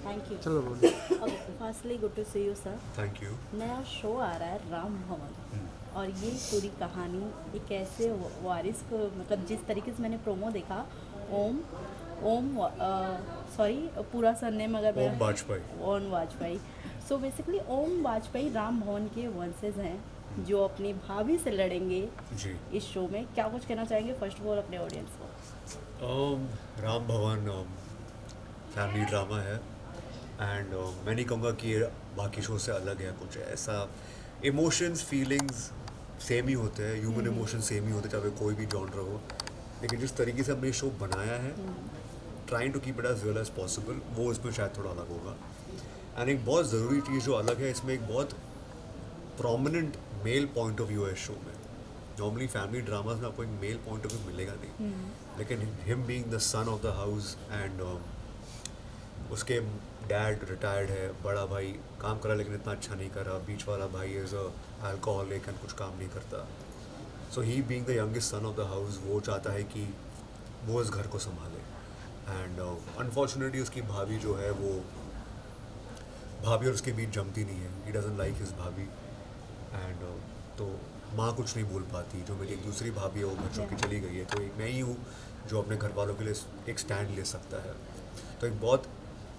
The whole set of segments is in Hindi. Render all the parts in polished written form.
Thank you. चलो बोलिए। Okay, firstly good to see you sir. Thank you. नया शो आ रहा है राम भवन, और ये पूरी कहानी एक ऐसे वारिस को, मतलब जिस तरीके से मैंने प्रोमो देखा, ओम ओम सॉरी पूरा सरनेम अगर मैं, ओम वाजपेयी। ओम वाजपेयी। सो बेसिकली ओम वाजपेयी राम भवन के वंशज हैं जो अपनी भाभी से लड़ेंगे जी। इस शो में। क्या कुछ कहना चाहेंगे फर्स्ट ऑफ ऑल अपने ऑडियंस को? राम भवन फैमिली ड्रामा है एंड मैं नहीं कहूँगा कि ये बाकी शो से अलग है। कुछ ऐसा इमोशंस फीलिंग्स सेम ही होते हैं, ह्यूमन इमोशन सेम ही होते हैं, चाहे कोई भी जॉनर हो। लेकिन जिस तरीके से हमने ये शो बनाया है, trying to keep it as real as possible, वो इसमें शायद थोड़ा अलग होगा। एंड एक बहुत ज़रूरी चीज़ जो अलग है, इसमें एक बहुत prominent male point of view है इस शो में। नॉर्मली फैमिली ड्रामाज में आपको एक मेल पॉइंट ऑफ व्यू मिलेगा नहीं, लेकिन him being the sun of the house and उसके डैड रिटायर्ड है, बड़ा भाई काम करा लेकिन इतना अच्छा नहीं करा, बीच वाला भाई इज़ अल्कोहलिक एंड कुछ काम नहीं करता। So he being the youngest son of the house, वो चाहता है कि वो इस घर को संभाले। एंड अनफॉर्चुनेटली उसकी भाभी जो है, वो भाभी और उसके बीच जमती नहीं है। ही डजंट लाइक हिज भाभी एंड तो माँ कुछ नहीं बोल पाती। जो मेरी एक दूसरी भाभी है वो घर छोड़ के चली गई है, तो एक मैं ही हूँ जो अपने घर वालों के लिए एक स्टैंड ले सकता है। तो एक बहुत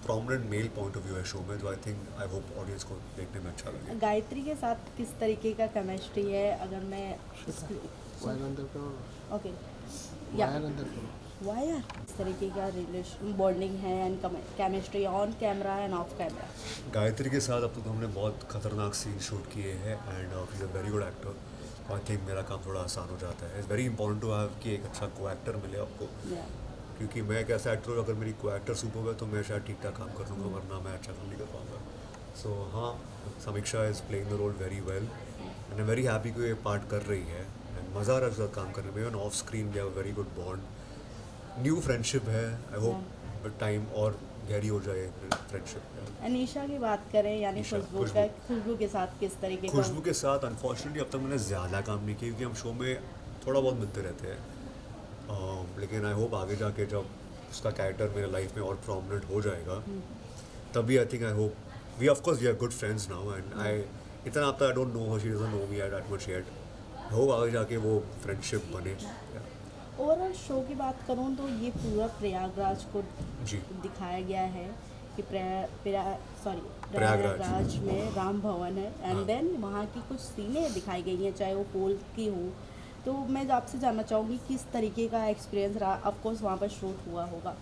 prominent male point of view है शो में, जो आई होप ऑडियंस को देखने में अच्छा लगे। गायत्री के साथ किस तरीके का केमिस्ट्री है? अगर मैं वायर अंदर करो। ओके या वायर अंदर करो। वायर, इस तरीके का रिलेशन बॉन्डिंग है and chemistry on camera end of camera? Gayatri के साथ अब तक हमने बहुत खतरनाक सीन शूट किए हैं and is a very good actor. I think मेरा काम थोड़ा आसान हो जाता है। It's very important to have कि एक अच्छा को एक्टर मिले आपको, क्योंकि मैं एक ऐसा एक्टर हूँ, अगर मेरी को एक्टर सुपर है तो मैं शायद ठीक ठाक काम कर लूँगा, वरना मैं अच्छा काम नहीं कर पाऊँगा। सो हाँ, Samiksha is playing the role very well and I very happy कि ये पार्ट कर रही है एंड मज़ा आ रहा है उसके साथ काम करने में। And off screen we have a very good bond, new friendship है। आई होप टाइम और गहरी हो जाए फ्रेंडशिप। अनीशा की बात करें, यानी ईशा, खुशबू के साथ किस तरीके का? खुशबू के साथ अनफॉर्चुनेटली अब तक मैंने ज़्यादा काम नहीं किया, क्योंकि हम शो में थोड़ा बहुत मिलते रहते हैं। लेकिन आई होप आगे जाके जब उसका कैरेक्टर मेरे लाइफ में और प्रोमिनेंट हो जाएगा, तभी I think I hope we of course we are good friends now and I इतना अब तक I don't know her, she doesn't know me that much yet. Hope आगे जाके वो फ्रेंडशिप बने। ओवरऑल शो की बात करूं तो ये पूरा प्रयागराज को जी। दिखाया गया है कि प्रयागराज। प्रयागराज में राम भवन है एंड हाँ। देन वहाँ की कुछ सीनें दिखाई गई हैं, चाहे वो पोल की हो। तो मैं आपसे जानना चाहूँगी किस तरीके का एक्सपीरियंस रहा? ऑफकोर्स वहाँ पर शूट हुआ होगा।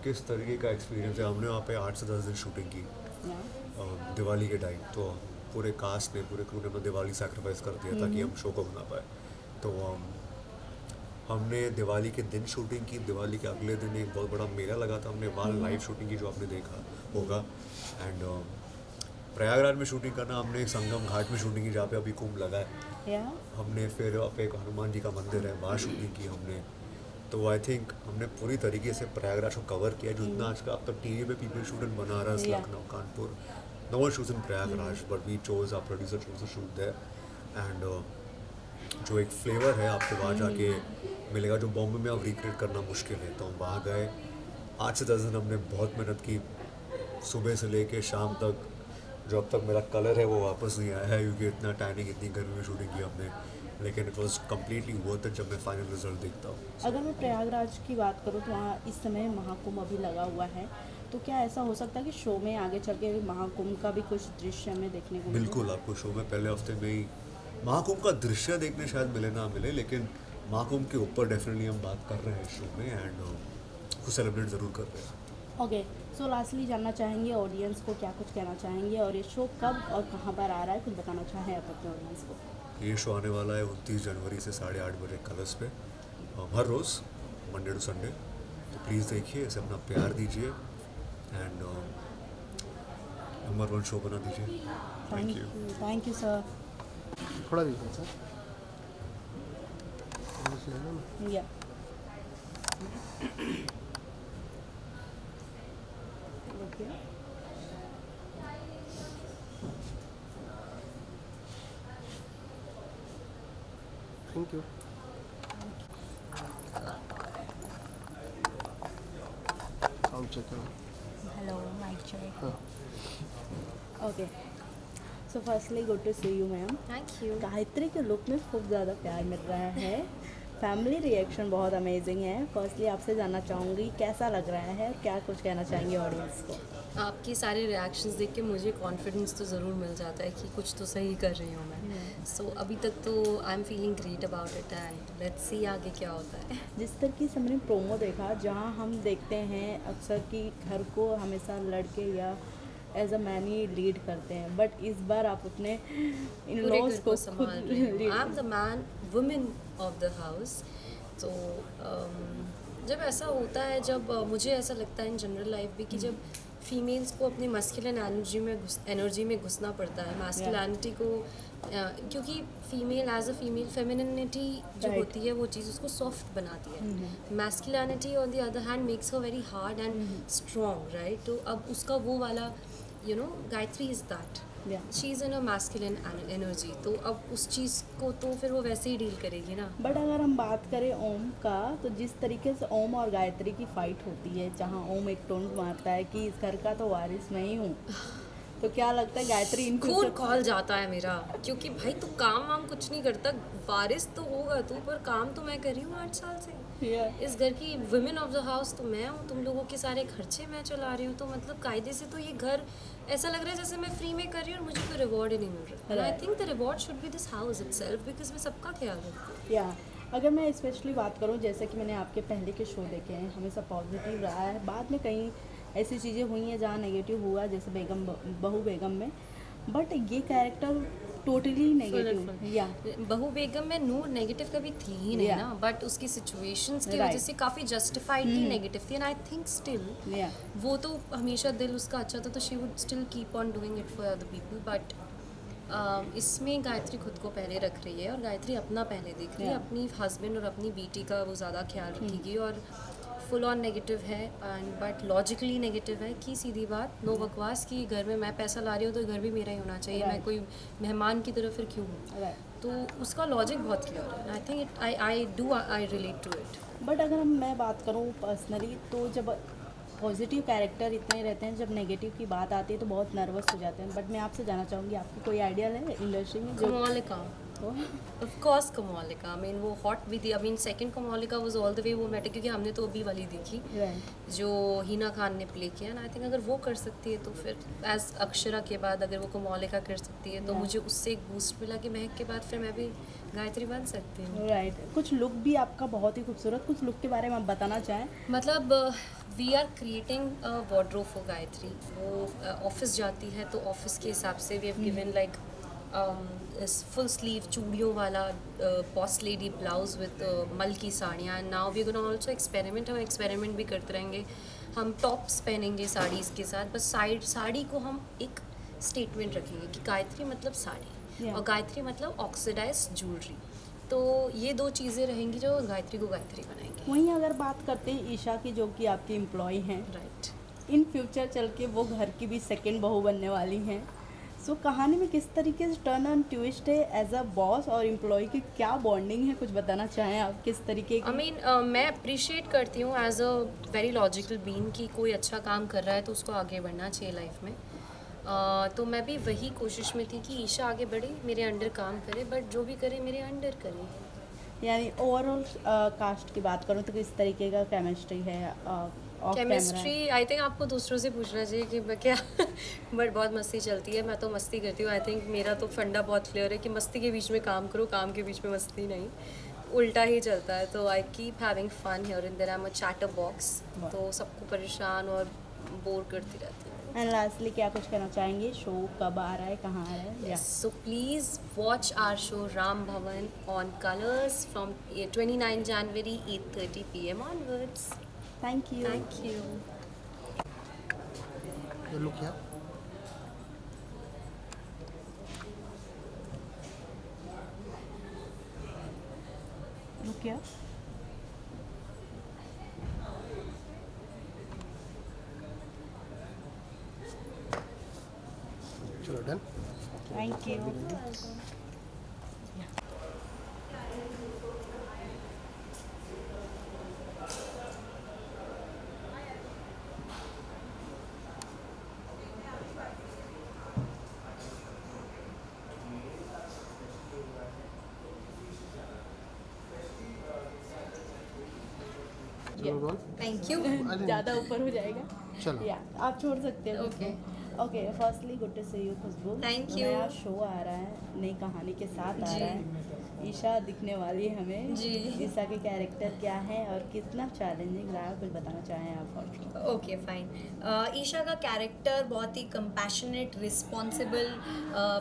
किस तरीके का एक्सपीरियंस है? हमने वहाँ पे 8 से 10 दिन शूटिंग की दिवाली के टाइम। तो पूरे कास्ट ने, पूरे क्रू ने अपना दिवाली सैक्रिफाइस कर दिया ताकि हम शो को बना पाए। तो हमने दिवाली के दिन शूटिंग की। दिवाली के अगले दिन एक बहुत बड़ा मेला लगा था, हमने वहाँ लाइव शूटिंग की, जो आपने देखा होगा। एंड प्रयागराज में शूटिंग करना, हमने संगम घाट में शूटिंग की जहाँ पे अभी कुंभ लगा है। हमने फिर पे एक हनुमान जी का मंदिर है, वहाँ शूटिंग की हमने। तो आई थिंक हमने पूरी तरीके से प्रयागराज को कवर किया। जितना आज का अब तक टीवी पे people shoot in Banaras, Lucknow, Kanpur, no one shoots in Prayagraj, but we chose, our producer chose to shoot there. And जो एक फ्लेवर है आपको वहाँ जाके मिलेगा, जो बॉम्बे में आप रिक्रिएट करना मुश्किल है। तो हम वहाँ गए, 8 से 10 दिन हमने बहुत मेहनत की, सुबह से लेके शाम तक। जो अब तक मेरा कलर है वो वापस नहीं आया है, क्योंकि इतना टैनिंग, इतनी गर्मी में शूटिंग की हमने। लेकिन it was completely worth it जब मैं फाइनल रिजल्ट देखता हूँ। अगर मैं प्रयागराज की बात करूँ तो वहाँ इस समय महाकुंभ अभी लगा हुआ है, तो क्या ऐसा हो सकता है कि शो में आगे चल के महाकुंभ का भी कुछ दृश्य हमें देखने को मिले? बिल्कुल, आपको शो में पहले हफ्ते में ही महाकुंभ का दृश्य देखने शायद मिले ना मिले, लेकिन महाकुंभ के ऊपर डेफिनेटली हम बात कर रहे हैं शो में एंड उसको सेलिब्रेट ज़रूर कर रहे हैं। ओके, सो लास्टली जानना चाहेंगे ऑडियंस को, क्या कुछ कहना चाहेंगे और ये शो कब और कहाँ पर आ रहा है, कुछ बताना चाहें आप अपने ऑडियंस को? ये शो आने वाला है 29 जनवरी से 8:30 बजे कलर्स पे, हर रोज़ मंडे टू संडे। तो प्लीज़ देखिए, इसे अपना प्यार दीजिए एंड नंबर 1 शो बना दीजिए। Thank you sir. थोड़ा भी सर इंग्लिश ले लो ना। या थैंक यू। साउंड चेक करो। हेलो माइक हाँ okay so firstly good to see you ma'am. Thank you. Gayatri के लुक में खूब ज़्यादा प्यार मिल रहा है। फैमिली रिएक्शन बहुत अमेजिंग है। फर्स्टली आपसे जानना चाहूँगी कैसा लग रहा है, क्या कुछ कहना चाहेंगे ऑडियंस को? आपकी सारे रिएक्शंस देख के मुझे कॉन्फिडेंस तो ज़रूर मिल जाता है कि कुछ तो सही कर रही हूँ मैं। सो अभी तक तो I am feeling great about it and let's see आगे क्या होता है। जिस तरह की हमने प्रोमो देखा, जहाँ हम देखते हैं अक्सर कि घर को हमेशा लड़के या एज अ मैन ही लीड करते हैं, बट इस बार आप अपने इन पूरे लॉज घर को को संभाल रही हूँ। lead I am the man women of the house. तो जब ऐसा होता है, जब मुझे ऐसा लगता है इन जनरल लाइफ भी कि जब फीमेल्स को अपनी मस्कुलिन एनर्जी में घुसना पड़ता है, मैस्कुलिनिटी को क्योंकि female as a female femininity जो Right. होती है वो चीज़ उसको सॉफ्ट बनाती है। Masculinity on the other hand makes her very hard and strong, right? तो अब उसका वो वाला Gayatri is that, Yeah. She is in a masculine energy. तो अब उस चीज़ को तो फिर वो वैसे ही डील करेगी ना। बट अगर हम बात करें ओम का, तो जिस तरीके से ओम और गायत्री की फाइट होती है, जहाँ ओम एक टोंट मारता है कि इस घर का तो वारिस मैं ही हूँ, तो क्या लगता है गायत्री इन खून कॉल जाता है मेरा, क्योंकि भाई तू काम वाम कुछ नहीं करता, वारिस तो होगा तू, पर काम तो मैं कर रही हूँ 8 साल से। इस घर की वुमेन ऑफ द हाउस तो मैं हूँ, तुम लोगों के सारे खर्चे मैं चला रही हूँ, तो मतलब कायदे से तो ये घर ऐसा लग रहा है जैसे मैं फ्री में कर रही हूँ और मुझे कोई रिवॉर्ड ही नहीं मिल रहा। I think the reward should be this house itself, because मैं सबका ख्याल रखती हूँ। या अगर मैं स्पेशली बात करूं, जैसे कि मैंने आपके पहले के शो देखे हैं, हमेशा पॉजिटिव रहा है। बाद में कई ऐसी चीज़ें हुई हैं जहाँ नेगेटिव हुआ, जैसे बहू बेगम में, बट ये कैरेक्टर टोटली नेगेटिव। या बहू बेगम में नूर नेगेटिव कभी थी ही नहीं Yeah. ना, बट उसकी सिचुएशंस की Right. वजह से काफ़ी जस्टिफाइडली नेगेटिव थी। एंड आई थिंक स्टिल या वो तो हमेशा दिल उसका अच्छा था, तो she would still keep on doing it for other people. But इसमें गायत्री खुद को पहले रख रही है और गायत्री अपना पहले देख रही है, Yeah. अपनी हस्बैंड और अपनी बेटी का वो ज़्यादा ख्याल रखेगी। और फुल ऑन नेगेटिव है एंड बट लॉजिकली नेगेटिव है कि सीधी बात, नो बकवास, कि घर में मैं पैसा ला रही हूँ तो घर भी मेरा ही होना चाहिए, मैं Right. कोई मेहमान की तरह फिर क्यों हूँ? राइट। तो उसका लॉजिक बहुत क्लियर है। I think I relate to it. But अगर मैं बात करूँ पर्सनली, तो जब पॉजिटिव कैरेक्टर इतने रहते हैं, जब नेगेटिव की बात आती है तो बहुत नर्वस हो जाते हैं। बट मैं आपसे जानना चाहूँगी, आपको कोई आइडिया है इंडस्ट्री में जो Komolika, of course Komolika, I mean वो हॉट भी थी। I mean second Komolika was all the way वो मैटर, क्योंकि हमने तो अभी वाली देखी Right. जो हिना खान ने प्ले किया ना। आई थिंक अगर वो कर सकती है तो फिर एज अक्षरा के बाद अगर वो कमोलिका कर सकती है तो Yeah. मुझे उससे एक बूस्ट मिला कि महक के बाद फिर मैं भी गायत्री बन सकती हूँ। राइट। कुछ लुक भी आपका बहुत ही खूबसूरत, कुछ लुक के बारे में आप बताना चाहें? मतलब we are creating a wardrobe for Gayatri. वो ऑफिस जाती है तो ऑफिस के हिसाब से we have given like full sleeve चूड़ियों वाला बॉस लेडी ब्लाउज विद मल की साड़ियाँ। And now we gonna also experiment, हम एक्सपेरिमेंट भी करते रहेंगे। हम टॉप्स पहनेंगे साड़ीज़ के साथ, बस साड़ी को हम एक स्टेटमेंट रखेंगे कि गायत्री मतलब साड़ी Yeah. और गायत्री मतलब ऑक्सीडाइज ज्वेलरी। तो ये दो चीज़ें रहेंगी जो गायत्री को गायत्री बनाएंगी। वहीं अगर बात करते हैं ईशा की, जो कि आपकी एम्प्लॉय हैं, राइट। इन फ्यूचर चल के वो घर की भी सेकंड बहू बनने वाली हैं। सो कहानी में किस तरीके से टर्न एंड ट्विस्ट है, एज अ बॉस और एम्प्लॉय की क्या बॉन्डिंग है, कुछ बताना चाहें आप किस तरीके आई की? मीन मैं अप्रिशिएट करती हूँ as a very logical being कि कोई अच्छा काम कर रहा है तो उसको आगे बढ़ना चाहिए लाइफ में। तो मैं भी वही कोशिश में थी कि ईशा आगे बढ़े, मेरे अंडर काम करे, बट जो भी करे मेरे अंडर करे। यानी ओवरऑल कास्ट की बात करूँ तो किस तरीके का केमिस्ट्री है ऑफ केमिस्ट्री आई थिंक आपको दूसरों से पूछना चाहिए कि मैं क्या बट बहुत मस्ती चलती है, मैं तो मस्ती करती हूँ। आई थिंक मेरा तो फंडा बहुत क्लियर है कि मस्ती के बीच में काम करो, काम के बीच में मस्ती नहीं, उल्टा ही चलता है। तो I keep having fun here and there, I am a chatterbox, तो सबको परेशान और बोर करती रहती हूँ। एंड लास्टली क्या कुछ कहना चाहेंगे? शो कब आ रहा है, कहाँ आ रहा है? Yes, so please watch our show Ram Bhavan on Colors from 29 January 8:30 p.m. onwards. Thank you. Thank you. ये लुक क्या? रुकिए। चलो done. Thank you. Roll, roll. Thank you. I didn't- ज़्यादा ऊपर हो जाएगा। चलो। या आप छोड़ सकते हैं Okay. Okay firstly good to see you Khushbu. Thank you. नया शो आ रहा है, नई कहानी के साथ आ जी। रहा है। ईशा दिखने वाली है हमें। जी। ईशा के कैरेक्टर क्या है और कितना चैलेंजिंग रहा है, कुछ बताना चाहें आप फर्स्ट? Okay fine. ईशा का कैरेक्टर बहुत ही कंपैशनेट, रिस्पॉन्सिबल,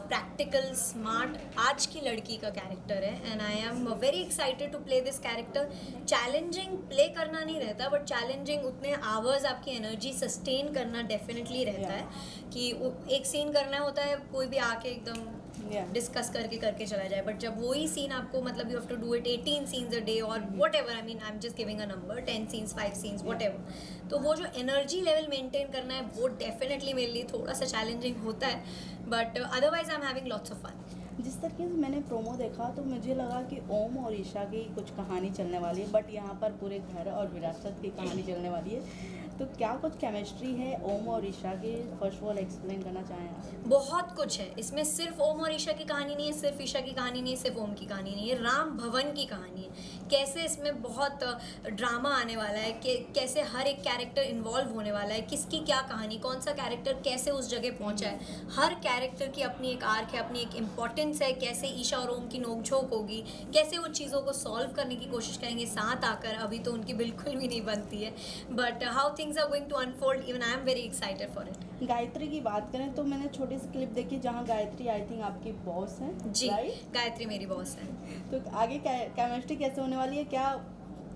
प्रैक्टिकल, स्मार्ट आज की लड़की का कैरेक्टर है and I am very excited to play this character. Challenging play करना नहीं रहता बट चैलेंजिंग उतने आवर्स आपकी एनर्जी सस्टेन करना डेफिनेटली रहता है कि एक सीन करना होता है, कोई भी आके एकदम Yeah. डिस्कस करके चला जाए, बट जब वही सीन आपको मतलब you have to do it 18 scenes a day और whatever, I mean I am just giving a number 10 scenes 5 scenes whatever, तो वो जो एनर्जी लेवल मेंटेन करना है वो डेफिनेटली मेरे लिए थोड़ा सा चैलेंजिंग होता है, but otherwise I am having lots of fun. जिस तरीके से मैंने प्रोमो देखा तो मुझे लगा कि ओम और ईशा की कुछ कहानी चलने वाली है, बट यहाँ पर पूरे घर और विरासत की कहानी चलने वाली है। तो क्या कुछ केमिस्ट्री है ओम और ईशा की? फर्स्ट ऑफ ऑल एक्सप्लेन करना चाहें आप? बहुत कुछ है इसमें, सिर्फ ओम और ईशा की कहानी नहीं है, सिर्फ ईशा की कहानी नहीं है, सिर्फ ओम की कहानी नहीं है, राम भवन की कहानी है। कैसे इसमें बहुत ड्रामा आने वाला है कि कैसे हर एक कैरेक्टर इन्वॉल्व होने वाला है, किसकी क्या कहानी, कौन सा कैरेक्टर कैसे उस जगह पहुंचा है, हर कैरेक्टर की अपनी एक आर्क है, अपनी एक इम्पॉर्टेंस है, कैसे ईशा और ओम की नोकझोंक होगी, कैसे वो चीज़ों को सॉल्व करने की कोशिश करेंगे साथ आकर। अभी तो उनकी बिल्कुल भी नहीं बनती है, but how things are going to unfold, even I am very excited for it. Gayatri की बात करें तो मैंने छोटी सी क्लिप देखी जहाँ गायत्री आई थिंक आपकी बॉस है जी, right? गायत्री मेरी बॉस है। तो आगे केमिस्ट्री कैसे होने वाली है? क्या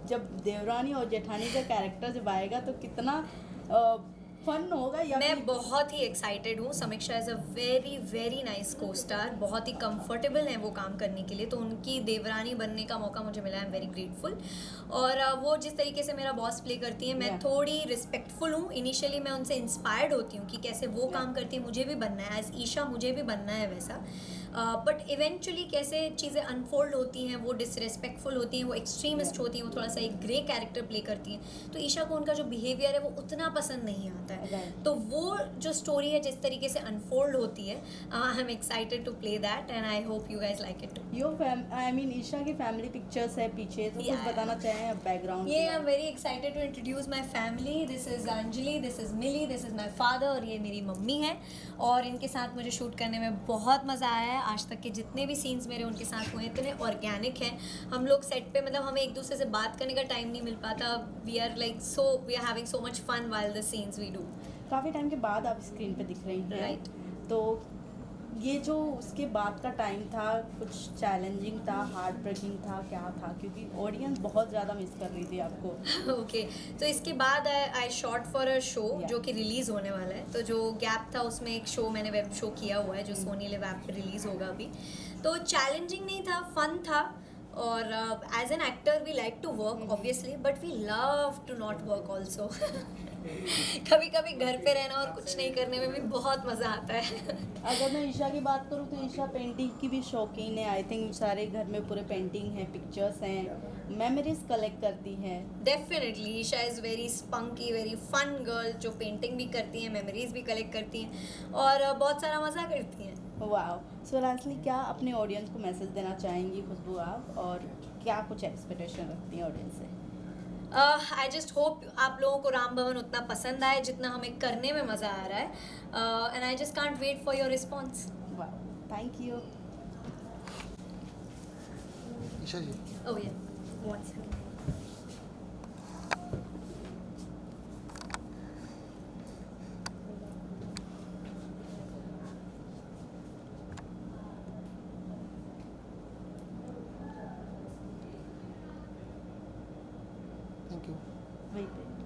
जब देवरानी और जेठानी का कैरेक्टर जब आएगा तो कितना फन होगा? या मैं फिर- बहुत ही एक्साइटेड हूँ। समीक्षा is a very very nice को स्टार, बहुत ही कंफर्टेबल है वो काम करने के लिए, तो उनकी देवरानी बनने का मौका मुझे मिला, आई एम वेरी ग्रेटफुल। और वो जिस तरीके से मेरा बॉस प्ले करती है, मैं Yeah. थोड़ी रिस्पेक्टफुल हूँ। इनिशियली मैं उनसे इंस्पायर्ड होती हूँ कि कैसे वो काम करती है, मुझे भी बनना है, एज ईशा मुझे भी बनना है वैसा। बट इवेंचुअली कैसे चीज़ें अनफोल्ड होती हैं, वो डिसरेस्पेक्टफुल होती हैं, वो एक्सट्रीमिस्ट होती हैं, वो थोड़ा सा एक ग्रे कैरेक्टर प्ले करती हैं, तो ईशा को उनका जो बिहेवियर है वो उतना पसंद नहीं आता है। Right. तो वो जो स्टोरी है जिस तरीके से अनफोल्ड होती है, I am excited to play that and I hope you guys like it too. I mean Isha की फैमिली पिक्चर्स है पीछे, तो कुछ Yeah. बताना चाहें बैकग्राउंड? ये I am very excited to introduce my family. This is Anjali, this is Mili, this is my father और ये मेरी मम्मी है। और इनके साथ मुझे शूट करने में बहुत मज़ा आया है। आज तक के जितने भी सीन्स मेरे उनके साथ हुए हैं इतने ऑर्गेनिक हैं। हम लोग सेट पे मतलब हमें एक दूसरे से बात करने का टाइम नहीं मिल पाता। We are having so much fun while the scenes we do. काफ़ी टाइम के बाद आप स्क्रीन पे दिख रही हैं Right. तो ये जो उसके बाद का टाइम था कुछ चैलेंजिंग था, हार्ट ब्रेकिंग था, क्या था? क्योंकि ऑडियंस बहुत ज़्यादा मिस कर रही थी आपको। ओके तो इसके बाद आई shot for a show Yeah. जो कि रिलीज़ होने वाला है। तो जो गैप था उसमें एक शो मैंने वेब शो किया हुआ है जो सोनी लिव ऐप पे रिलीज़ होगा अभी। तो चैलेंजिंग नहीं था, फन था। और as an actor we like to work obviously, but we love to not work also. कभी कभी घर पे रहना और कुछ नहीं करने में भी बहुत मज़ा आता है। अगर मैं ईशा की बात करूँ तो ईशा पेंटिंग की भी शौकीन है। आई थिंक सारे घर में पूरे पेंटिंग है, पिक्चर्स हैं, मेमोरीज कलेक्ट करती हैं। Definitely Isha is very spunky, very fun girl जो पेंटिंग भी करती हैं, मेमोरीज भी कलेक्ट करती हैं और बहुत सारा मज़ा करती हैं। वाह। सो लास्टली क्या अपने ऑडियंस को मैसेज देना चाहेंगी खुशबू आप, और क्या कुछ एक्सपेक्टेशन रखती हैं ऑडियंस से? आई जस्ट होप आप लोगों को राम भवन उतना पसंद आए जितना हमें करने में मज़ा आ रहा है and I just can't wait for your response. वाह, thank you. Isha ji, oh yeah one second. Thank you. Wait